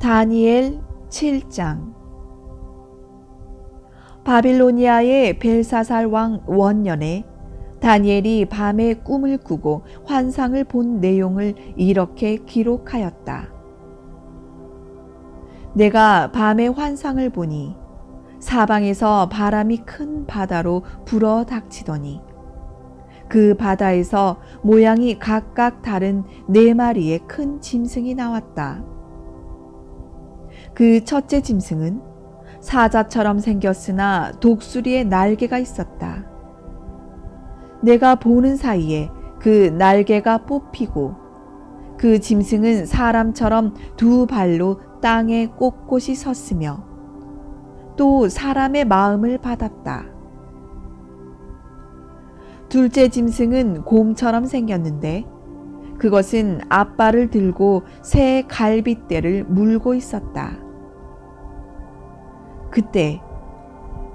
다니엘 7장. 바빌로니아의 벨사살 왕 원년에 다니엘이 밤에 꿈을 꾸고 환상을 본 내용을 이렇게 기록하였다. 내가 밤에 환상을 보니 사방에서 바람이 큰 바다로 불어 닥치더니 그 바다에서 모양이 각각 다른 4마리의 큰 짐승이 나왔다. 그 첫째 짐승은 사자처럼 생겼으나 독수리의 날개가 있었다. 내가 보는 사이에 그 날개가 뽑히고 그 짐승은 사람처럼 2발로 땅에 꼿꼿이 섰으며 또 사람의 마음을 받았다. 둘째 짐승은 곰처럼 생겼는데 그것은 앞발을 들고 새 갈빗대를 물고 있었다. 그때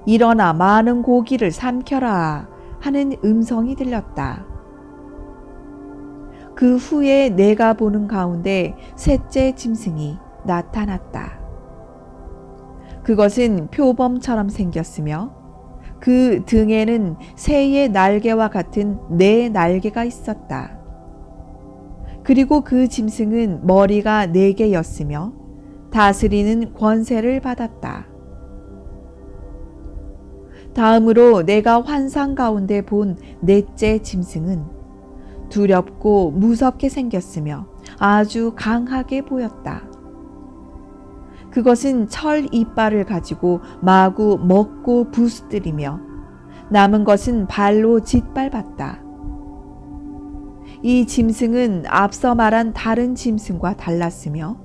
일어나 많은 고기를 삼켜라 하는 음성이 들렸다. 그 후에 내가 보는 가운데 셋째 짐승이 나타났다. 그것은 표범처럼 생겼으며 그 등에는 새의 날개와 같은 4날개가 있었다. 그리고 그 짐승은 머리가 4개였으며 다스리는 권세를 받았다. 다음으로 내가 환상 가운데 본 넷째 짐승은 두렵고 무섭게 생겼으며 아주 강하게 보였다. 그것은 철 이빨을 가지고 마구 먹고 부스뜨리며 남은 것은 발로 짓밟았다. 이 짐승은 앞서 말한 다른 짐승과 달랐으며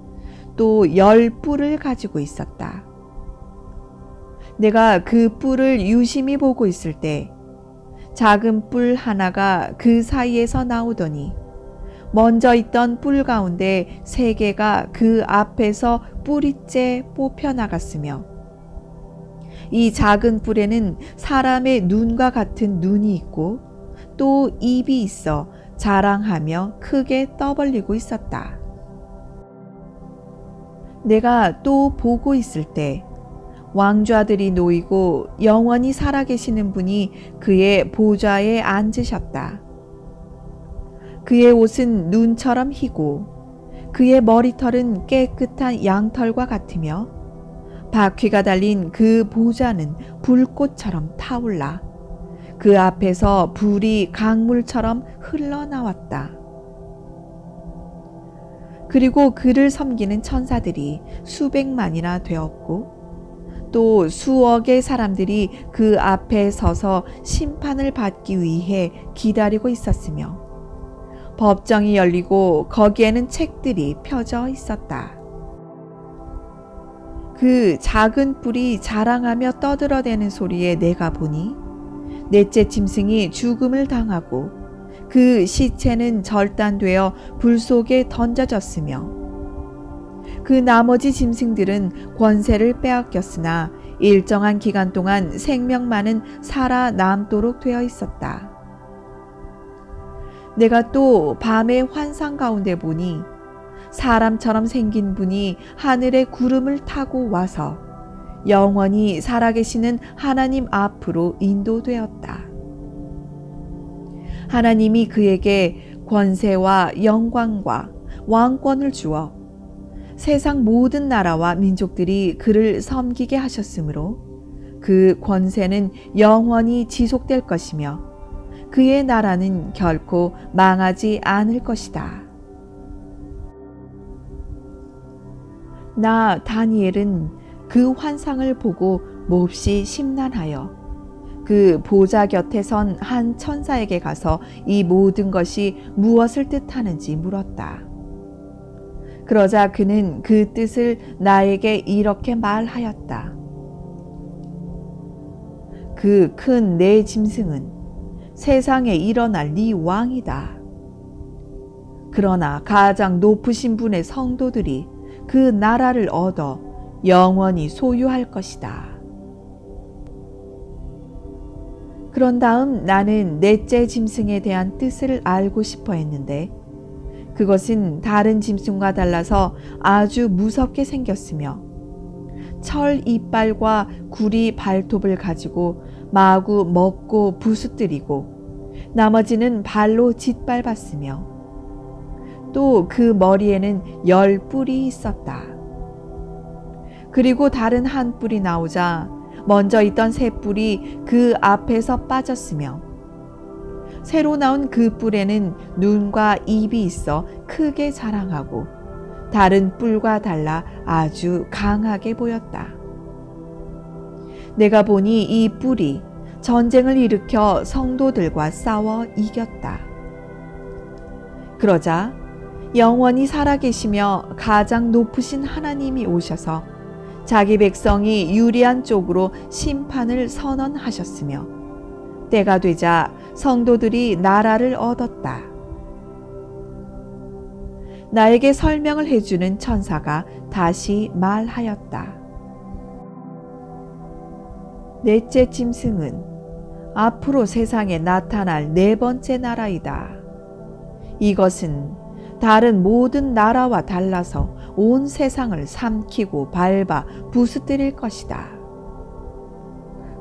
또 10뿔을 가지고 있었다. 내가 그 뿔을 유심히 보고 있을 때 작은 뿔 하나가 그 사이에서 나오더니 먼저 있던 뿔 가운데 3개가 그 앞에서 뿌리째 뽑혀 나갔으며 이 작은 뿔에는 사람의 눈과 같은 눈이 있고 또 입이 있어 자랑하며 크게 떠벌리고 있었다. 내가 또 보고 있을 때 왕좌들이 놓이고 영원히 살아계시는 분이 그의 보좌에 앉으셨다. 그의 옷은 눈처럼 희고 그의 머리털은 깨끗한 양털과 같으며 바퀴가 달린 그 보좌는 불꽃처럼 타올라 그 앞에서 불이 강물처럼 흘러나왔다. 그리고 그를 섬기는 천사들이 수백만이나 되었고 또 수억의 사람들이 그 앞에 서서 심판을 받기 위해 기다리고 있었으며 법정이 열리고 거기에는 책들이 펴져 있었다. 그 작은 뿔이 자랑하며 떠들어대는 소리에 내가 보니 넷째 짐승이 죽음을 당하고 그 시체는 절단되어 불 속에 던져졌으며 그 나머지 짐승들은 권세를 빼앗겼으나 일정한 기간 동안 생명만은 살아남도록 되어 있었다. 내가 또 밤의 환상 가운데 보니 사람처럼 생긴 분이 하늘의 구름을 타고 와서 영원히 살아계시는 하나님 앞으로 인도되었다. 하나님이 그에게 권세와 영광과 왕권을 주어 세상 모든 나라와 민족들이 그를 섬기게 하셨으므로 그 권세는 영원히 지속될 것이며 그의 나라는 결코 망하지 않을 것이다. 나 다니엘은 그 환상을 보고 몹시 심란하여 그 보좌 곁에 선 한 천사에게 가서 이 모든 것이 무엇을 뜻하는지 물었다. 그러자 그는 그 뜻을 나에게 이렇게 말하였다. 그 큰 네 짐승은 세상에 일어날 네 왕이다. 그러나 가장 높으신 분의 성도들이 그 나라를 얻어 영원히 소유할 것이다. 그런 다음 나는 넷째 짐승에 대한 뜻을 알고 싶어 했는데 그것은 다른 짐승과 달라서 아주 무섭게 생겼으며 철 이빨과 구리 발톱을 가지고 마구 먹고 부수뜨리고 나머지는 발로 짓밟았으며 또 그 머리에는 10뿔이 있었다. 그리고 다른 한 뿔이 나오자 먼저 있던 세 뿔이 그 앞에서 빠졌으며 새로 나온 그 뿔에는 눈과 입이 있어 크게 자랑하고 다른 뿔과 달라 아주 강하게 보였다. 내가 보니 이 뿔이 전쟁을 일으켜 성도들과 싸워 이겼다. 그러자 영원히 살아계시며 가장 높으신 하나님이 오셔서 자기 백성이 유리한 쪽으로 심판을 선언하셨으며 때가 되자 성도들이 나라를 얻었다. 나에게 설명을 해주는 천사가 다시 말하였다. 넷째 짐승은 앞으로 세상에 나타날 네 번째 나라이다. 이것은 다른 모든 나라와 달라서 온 세상을 삼키고 밟아 부수뜨릴 것이다.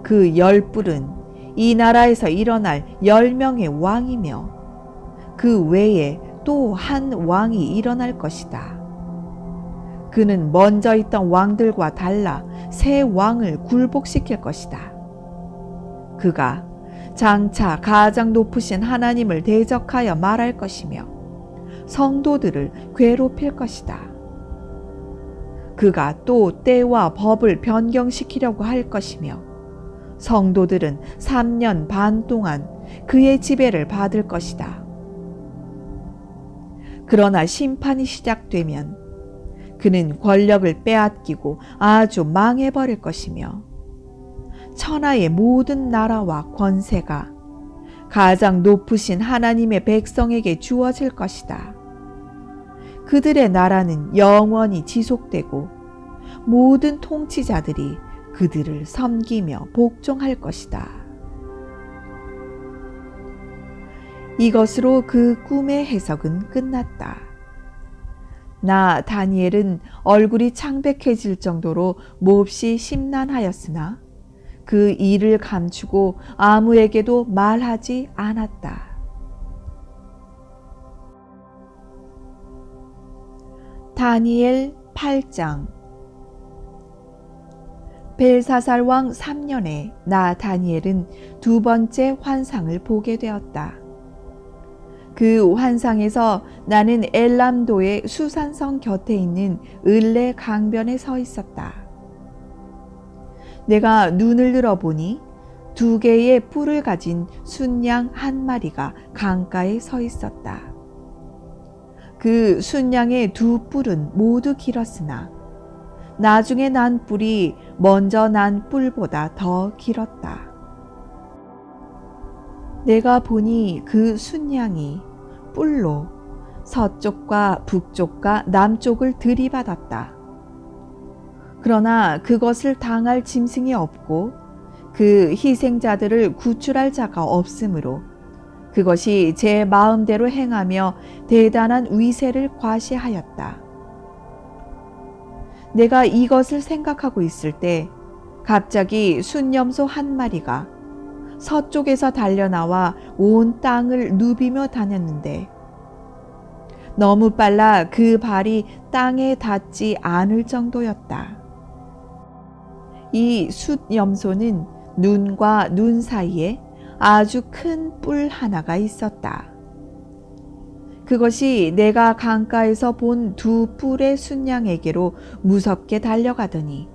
그 10뿔은 이 나라에서 일어날 10명의 왕이며 그 외에 또 한 왕이 일어날 것이다. 그는 먼저 있던 왕들과 달라 새 왕을 굴복시킬 것이다. 그가 장차 가장 높으신 하나님을 대적하여 말할 것이며 성도들을 괴롭힐 것이다. 그가 또 때와 법을 변경시키려고 할 것이며 성도들은 3년 반 동안 그의 지배를 받을 것이다. 그러나 심판이 시작되면 그는 권력을 빼앗기고 아주 망해버릴 것이며 천하의 모든 나라와 권세가 가장 높으신 하나님의 백성에게 주어질 것이다. 그들의 나라는 영원히 지속되고 모든 통치자들이 그들을 섬기며 복종할 것이다. 이것으로 그 꿈의 해석은 끝났다. 나 다니엘은 얼굴이 창백해질 정도로 몹시 심란하였으나 그 일을 감추고 아무에게도 말하지 않았다. 다니엘 8장. 벨사살 왕 3년에 나 다니엘은 두 번째 환상을 보게 되었다. 그 환상에서 나는 엘람도의 수산성 곁에 있는 을레 강변에 서 있었다. 내가 눈을 들어보니 2개의 뿔을 가진 순양 한 마리가 강가에 서 있었다. 그 순양의 2뿔은 모두 길었으나 나중에 난 뿔이 먼저 난 뿔보다 더 길었다. 내가 보니 그 순양이 뿔로 서쪽과 북쪽과 남쪽을 들이받았다. 그러나 그것을 당할 짐승이 없고 그 희생자들을 구출할 자가 없으므로 그것이 제 마음대로 행하며 대단한 위세를 과시하였다. 내가 이것을 생각하고 있을 때 갑자기 순염소 한 마리가 서쪽에서 달려나와 온 땅을 누비며 다녔는데 너무 빨라 그 발이 땅에 닿지 않을 정도였다. 이 숫염소는 눈과 눈 사이에 아주 큰 뿔 하나가 있었다. 그것이 내가 강가에서 본 2뿔의 순양에게로 무섭게 달려가더니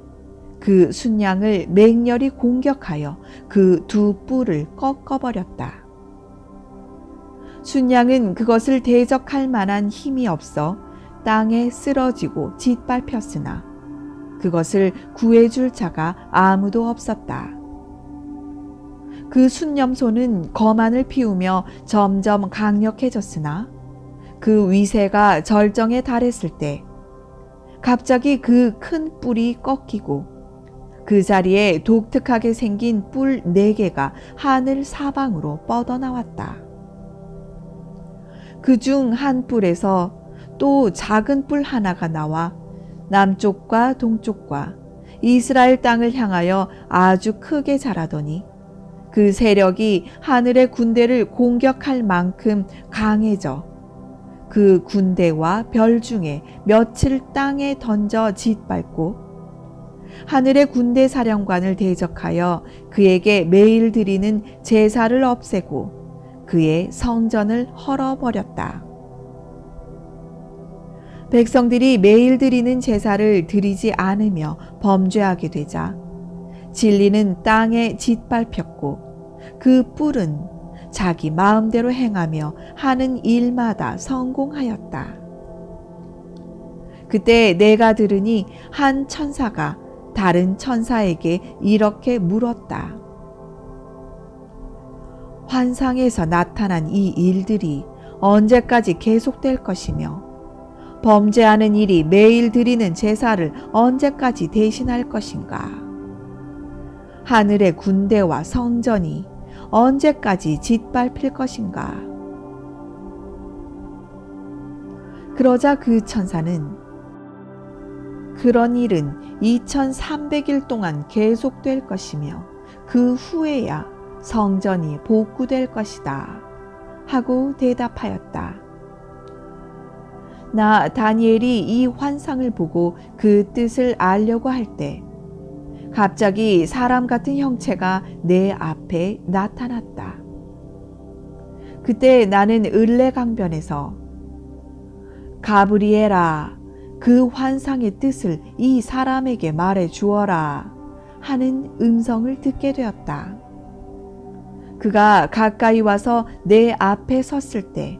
그 순양을 맹렬히 공격하여 그 2뿔을 꺾어버렸다. 순양은 그것을 대적할 만한 힘이 없어 땅에 쓰러지고 짓밟혔으나 그것을 구해줄 자가 아무도 없었다. 그 순염소는 거만을 피우며 점점 강력해졌으나 그 위세가 절정에 달했을 때 갑자기 그 큰 뿔이 꺾이고 그 자리에 독특하게 생긴 뿔 4개가 하늘 사방으로 뻗어나왔다. 그 중 한 뿔에서 또 작은 뿔 하나가 나와 남쪽과 동쪽과 이스라엘 땅을 향하여 아주 크게 자라더니 그 세력이 하늘의 군대를 공격할 만큼 강해져 그 군대와 별 중에 며칠 땅에 던져 짓밟고 하늘의 군대 사령관을 대적하여 그에게 매일 드리는 제사를 없애고 그의 성전을 헐어버렸다. 백성들이 매일 드리는 제사를 드리지 않으며 범죄하게 되자 진리는 땅에 짓밟혔고 그 뿔은 자기 마음대로 행하며 하는 일마다 성공하였다. 그때 내가 들으니 한 천사가 다른 천사에게 이렇게 물었다. 환상에서 나타난 이 일들이 언제까지 계속될 것이며 범죄하는 일이 매일 드리는 제사를 언제까지 대신할 것인가? 하늘의 군대와 성전이 언제까지 짓밟힐 것인가? 그러자 그 천사는 그런 일은 2300일 동안 계속될 것이며 그 후에야 성전이 복구될 것이다 하고 대답하였다. 나 다니엘이 이 환상을 보고 그 뜻을 알려고 할 때 갑자기 사람 같은 형체가 내 앞에 나타났다. 그때 나는 을레강변에서 가브리엘아, 그 환상의 뜻을 이 사람에게 말해 주어라 하는 음성을 듣게 되었다. 그가 가까이 와서 내 앞에 섰을 때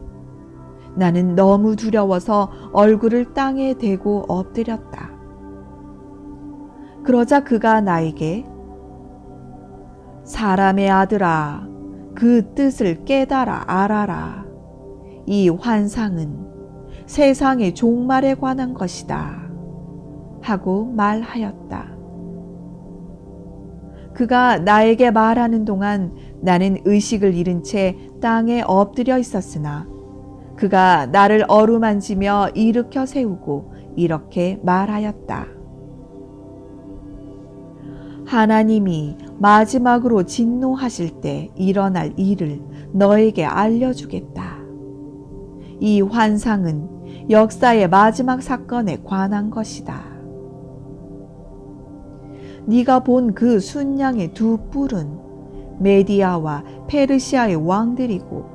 나는 너무 두려워서 얼굴을 땅에 대고 엎드렸다. 그러자 그가 나에게 사람의 아들아, 그 뜻을 깨달아 알아라. 이 환상은 세상의 종말에 관한 것이다 하고 말하였다. 그가 나에게 말하는 동안 나는 의식을 잃은 채 땅에 엎드려 있었으나 그가 나를 어루만지며 일으켜 세우고 이렇게 말하였다. 하나님이 마지막으로 진노하실 때 일어날 일을 너에게 알려주겠다. 이 환상은 역사의 마지막 사건에 관한 것이다. 네가 본 그 순양의 두 뿔은 메디아와 페르시아의 왕들이고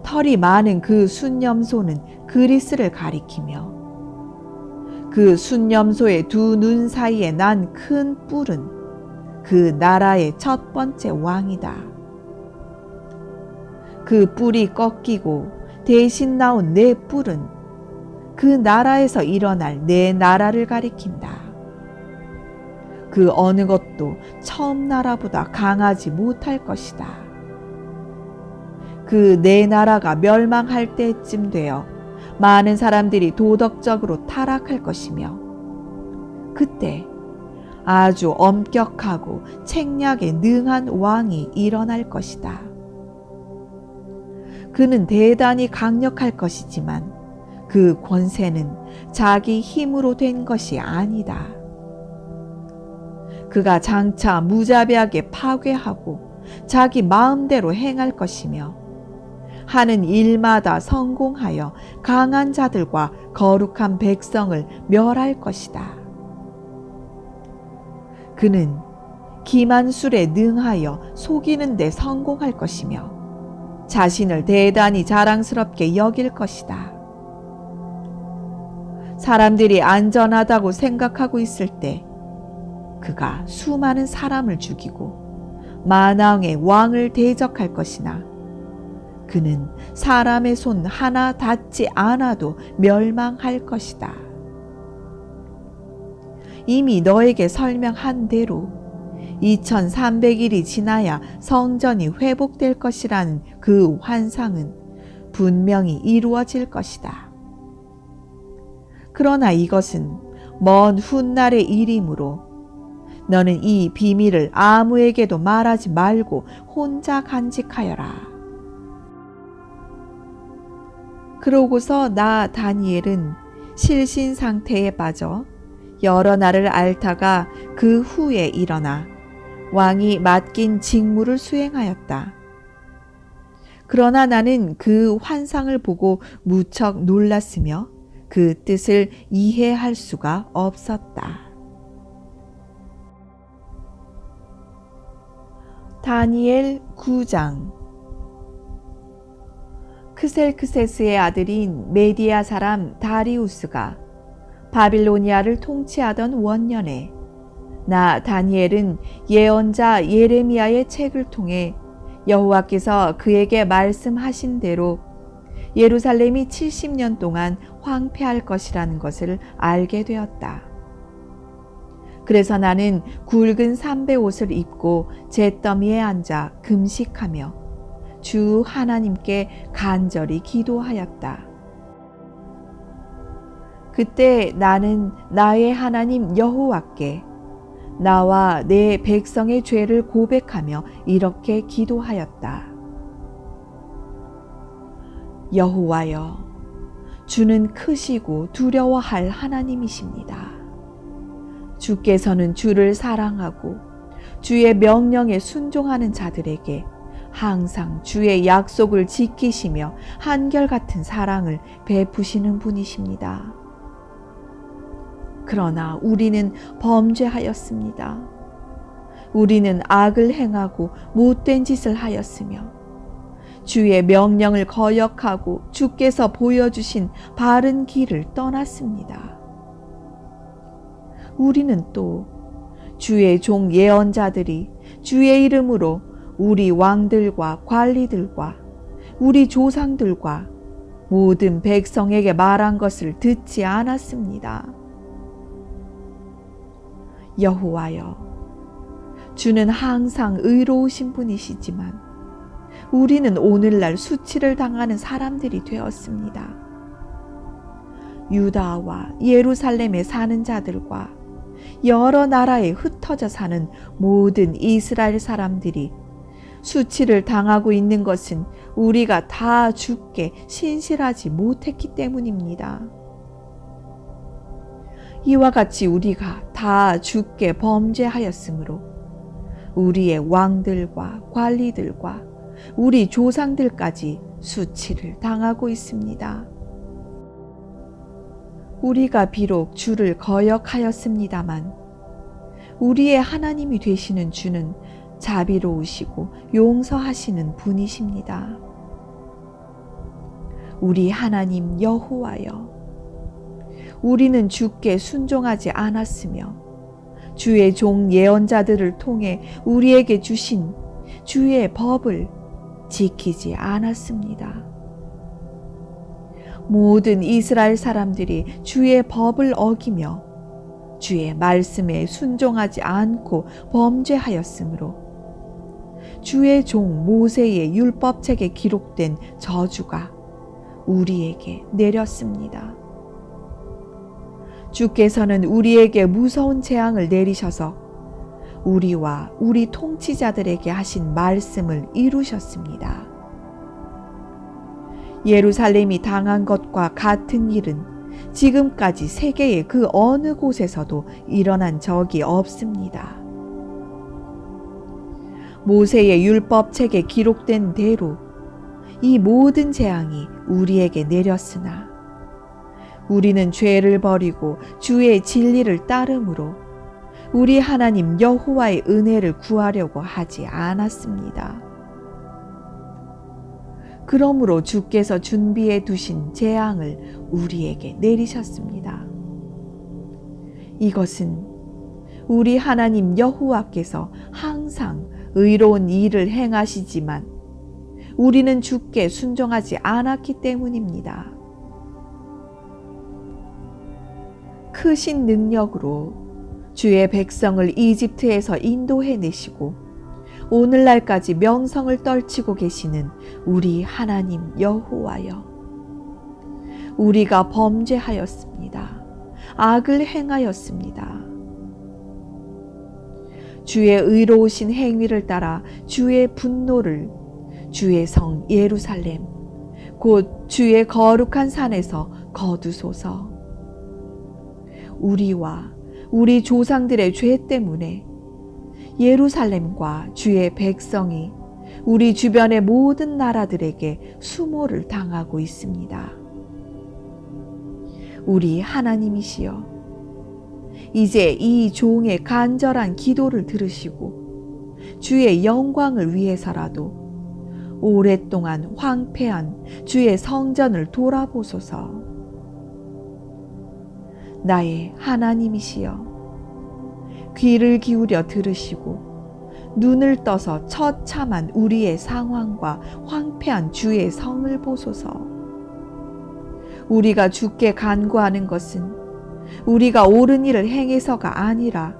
털이 많은 그 순염소는 그리스를 가리키며 그 순염소의 두 눈 사이에 난 큰 뿔은 그 나라의 첫 번째 왕이다. 그 뿔이 꺾이고 대신 나온 네 뿔은 그 나라에서 일어날 네 나라를 가리킨다. 그 어느 것도 처음 나라보다 강하지 못할 것이다. 그 네 나라가 멸망할 때쯤 되어 많은 사람들이 도덕적으로 타락할 것이며 그때 아주 엄격하고 책략에 능한 왕이 일어날 것이다. 그는 대단히 강력할 것이지만 그 권세는 자기 힘으로 된 것이 아니다. 그가 장차 무자비하게 파괴하고 자기 마음대로 행할 것이며 하는 일마다 성공하여 강한 자들과 거룩한 백성을 멸할 것이다. 그는 기만 술에 능하여 속이는 데 성공할 것이며 자신을 대단히 자랑스럽게 여길 것이다. 사람들이 안전하다고 생각하고 있을 때 그가 수많은 사람을 죽이고 만왕의 왕을 대적할 것이나 그는 사람의 손 하나 닿지 않아도 멸망할 것이다. 이미 너에게 설명한 대로 2300일이 지나야 성전이 회복될 것이라는 그 환상은 분명히 이루어질 것이다. 그러나 이것은 먼 훗날의 일이므로 너는 이 비밀을 아무에게도 말하지 말고 혼자 간직하여라. 그러고서 나 다니엘은 실신 상태에 빠져 여러 날을 앓다가 그 후에 일어나 왕이 맡긴 직무를 수행하였다. 그러나 나는 그 환상을 보고 무척 놀랐으며 그 뜻을 이해할 수가 없었다. 다니엘 9장. 크셀크세스의 아들인 메디아 사람 다리우스가 바빌로니아를 통치하던 원년에 나 다니엘은 예언자 예레미야의 책을 통해 여호와께서 그에게 말씀하신 대로 예루살렘이 70년 동안 황폐할 것이라는 것을 알게 되었다. 그래서 나는 굵은 삼배 옷을 입고 잿더미에 앉아 금식하며 주 하나님께 간절히 기도하였다. 그때 나는 나의 하나님 여호와께 나와 내 백성의 죄를 고백하며 이렇게 기도하였다. 여호와여, 주는 크시고 두려워할 하나님이십니다. 주께서는 주를 사랑하고 주의 명령에 순종하는 자들에게 항상 주의 약속을 지키시며 한결같은 사랑을 베푸시는 분이십니다. 그러나 우리는 범죄하였습니다. 우리는 악을 행하고 못된 짓을 하였으며 주의 명령을 거역하고 주께서 보여주신 바른 길을 떠났습니다. 우리는 또 주의 종 예언자들이 주의 이름으로 우리 왕들과 관리들과 우리 조상들과 모든 백성에게 말한 것을 듣지 않았습니다. 여호와여, 주는 항상 의로우신 분이시지만 우리는 오늘날 수치를 당하는 사람들이 되었습니다. 유다와 예루살렘에 사는 자들과 여러 나라에 흩어져 사는 모든 이스라엘 사람들이 수치를 당하고 있는 것은 우리가 다 주께 신실하지 못했기 때문입니다. 이와 같이 우리가 다 주께 범죄하였으므로 우리의 왕들과 관리들과 우리 조상들까지 수치를 당하고 있습니다. 우리가 비록 주를 거역하였습니다만 우리의 하나님이 되시는 주는 자비로우시고 용서하시는 분이십니다. 우리 하나님 여호와여, 우리는 주께 순종하지 않았으며 주의 종 예언자들을 통해 우리에게 주신 주의 법을 지키지 않았습니다. 모든 이스라엘 사람들이 주의 법을 어기며 주의 말씀에 순종하지 않고 범죄하였으므로 주의 종 모세의 율법책에 기록된 저주가 우리에게 내렸습니다. 주께서는 우리에게 무서운 재앙을 내리셔서 우리와 우리 통치자들에게 하신 말씀을 이루셨습니다. 예루살렘이 당한 것과 같은 일은 지금까지 세계의 그 어느 곳에서도 일어난 적이 없습니다. 모세의 율법책에 기록된 대로 이 모든 재앙이 우리에게 내렸으나 우리는 죄를 버리고 주의 진리를 따름으로 우리 하나님 여호와의 은혜를 구하려고 하지 않았습니다. 그러므로 주께서 준비해 두신 재앙을 우리에게 내리셨습니다. 이것은 우리 하나님 여호와께서 항상 의로운 일을 행하시지만 우리는 주께 순종하지 않았기 때문입니다. 크신 능력으로 주의 백성을 이집트에서 인도해내시고 오늘날까지 명성을 떨치고 계시는 우리 하나님 여호와여, 우리가 범죄하였습니다. 악을 행하였습니다. 주의 의로우신 행위를 따라 주의 분노를 주의 성 예루살렘 곧 주의 거룩한 산에서 거두소서. 우리와 우리 조상들의 죄 때문에 예루살렘과 주의 백성이 우리 주변의 모든 나라들에게 수모를 당하고 있습니다. 우리 하나님이시여, 이제 이 종의 간절한 기도를 들으시고 주의 영광을 위해서라도 오랫동안 황폐한 주의 성전을 돌아보소서. 나의 하나님이시여, 귀를 기울여 들으시고 눈을 떠서 처참한 우리의 상황과 황폐한 주의 성을 보소서. 우리가 주께 간구하는 것은 우리가 옳은 일을 행해서가 아니라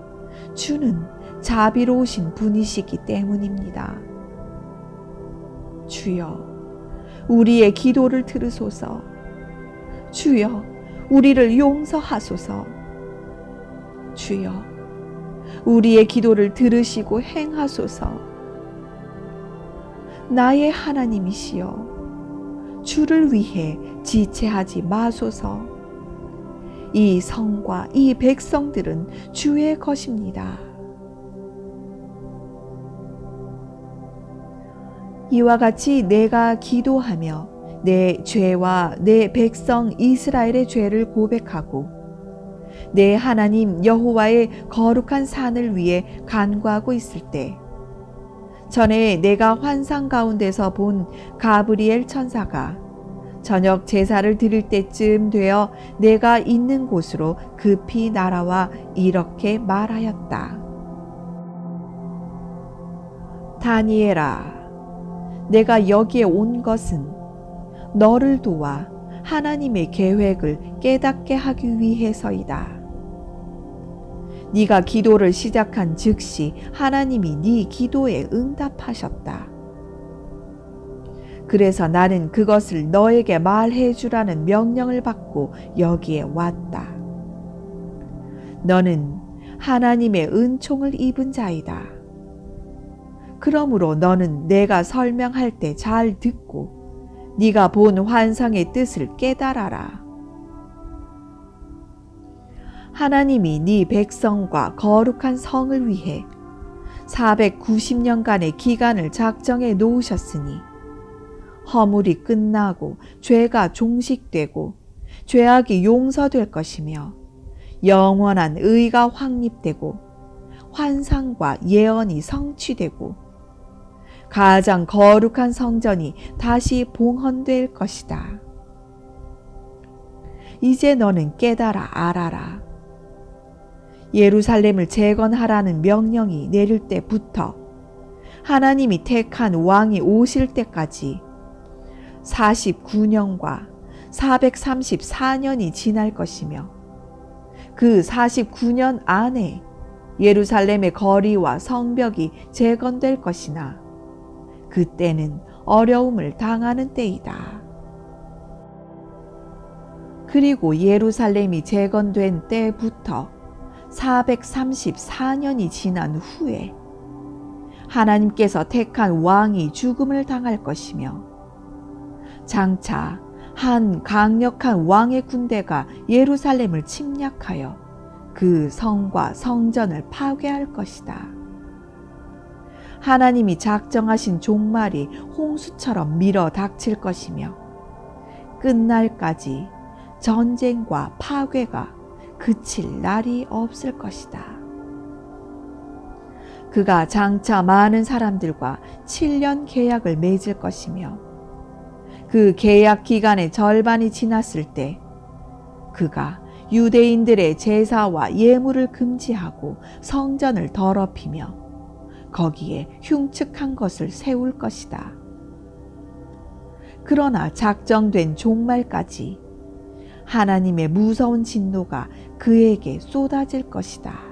주는 자비로우신 분이시기 때문입니다. 주여, 우리의 기도를 들으소서. 주여, 우리를 용서하소서. 주여, 우리의 기도를 들으시고 행하소서. 나의 하나님이시여, 주를 위해 지체하지 마소서. 이 성과 이 백성들은 주의 것입니다. 이와 같이 내가 기도하며 내 죄와 내 백성 이스라엘의 죄를 고백하고 내 하나님 여호와의 거룩한 산을 위해 간구하고 있을 때, 전에 내가 환상 가운데서 본 가브리엘 천사가 저녁 제사를 드릴 때쯤 되어 내가 있는 곳으로 급히 날아와 이렇게 말하였다. 다니엘아, 내가 여기에 온 것은 너를 도와 하나님의 계획을 깨닫게 하기 위해서이다. 네가 기도를 시작한 즉시 하나님이 네 기도에 응답하셨다. 그래서 나는 그것을 너에게 말해 주라는 명령을 받고 여기에 왔다. 너는 하나님의 은총을 입은 자이다. 그러므로 너는 내가 설명할 때 잘 듣고 네가 본 환상의 뜻을 깨달아라. 하나님이 네 백성과 거룩한 성을 위해 490년간의 기간을 작정해 놓으셨으니 허물이 끝나고 죄가 종식되고 죄악이 용서될 것이며 영원한 의가 확립되고 환상과 예언이 성취되고 가장 거룩한 성전이 다시 봉헌될 것이다. 이제 너는 깨달아 알아라. 예루살렘을 재건하라는 명령이 내릴 때부터 하나님이 택한 왕이 오실 때까지 49년과 434년이 지날 것이며 그 49년 안에 예루살렘의 거리와 성벽이 재건될 것이나 그때는 어려움을 당하는 때이다. 그리고 예루살렘이 재건된 때부터 434년이 지난 후에 하나님께서 택한 왕이 죽음을 당할 것이며 장차 한 강력한 왕의 군대가 예루살렘을 침략하여 그 성과 성전을 파괴할 것이다. 하나님이 작정하신 종말이 홍수처럼 밀어 닥칠 것이며 끝날까지 전쟁과 파괴가 그칠 날이 없을 것이다. 그가 장차 많은 사람들과 7년 계약을 맺을 것이며 그 계약 기간의 절반이 지났을 때 그가 유대인들의 제사와 예물을 금지하고 성전을 더럽히며 거기에 흉측한 것을 세울 것이다. 그러나 작정된 종말까지 하나님의 무서운 진노가 그에게 쏟아질 것이다.